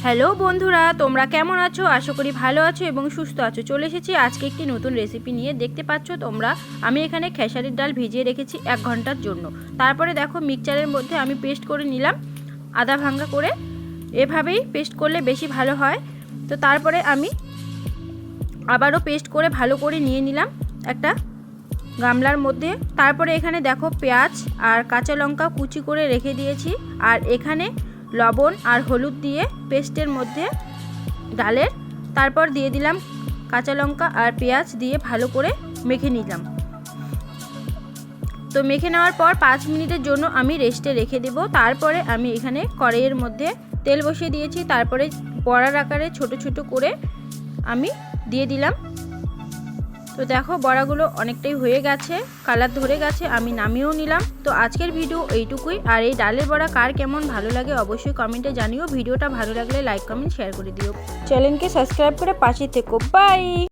Hello বন্ধুরা, তোমরা কেমন আছো? আশা করি ভালো আছো এবং সুস্থ আছো। চলে এসেছি আজকে একটি নতুন রেসিপি নিয়ে। দেখতে পাচ্ছ তোমরা, আমি এখানে খেসারির ডাল ভিজিয়ে রেখেছি 1 ঘন্টার জন্য। তারপরে দেখো মিক্সচারের মধ্যে আমি পেস্ট করে নিলাম আদা ভাঙ্গা করে। এভাবেই পেস্ট করলে বেশি ভালো হয়। তো তারপরে আমি আবারও পেস্ট করে ভালো করে নিয়ে নিলাম একটা গামলার মধ্যে। তারপরে এখানে দেখো পেঁয়াজ আর কাঁচা লঙ্কা কুচি করে রেখে দিয়েছি। আর এখানে লবণ আর হলুদ দিয়ে পেস্টের মধ্যে ডালের তারপর দিয়ে দিলাম কাঁচা লঙ্কা আর পেঁয়াজ দিয়ে ভালো করে মেখে নিলাম। তো মেখে নেওয়ার পর 5 মিনিটের জন্য আমি রেস্টে রেখে দেব। তারপরে আমি এখানে কড়াইয়ের মধ্যে তেল বসিয়ে দিয়েছি। তারপরে বড়ার আকারে ছোট ছোট করে আমি দিয়ে দিলাম। তো দেখো বড়াগুলো অনেকটাই হয়ে গেছে, কালার ধরে গেছে, আমি নামিয়েও নিলাম। তো আজকের ভিডিও এইটুকুই। আর এই ডালের বড়া কার কেমন ভালো লাগে অবশ্যই কমেন্টে জানিও। ভিডিওটা ভালো লাগলে লাইক কমেন্ট শেয়ার করে দিও। চ্যানেলকে সাবস্ক্রাইব করে পাশে থেকো। বাই।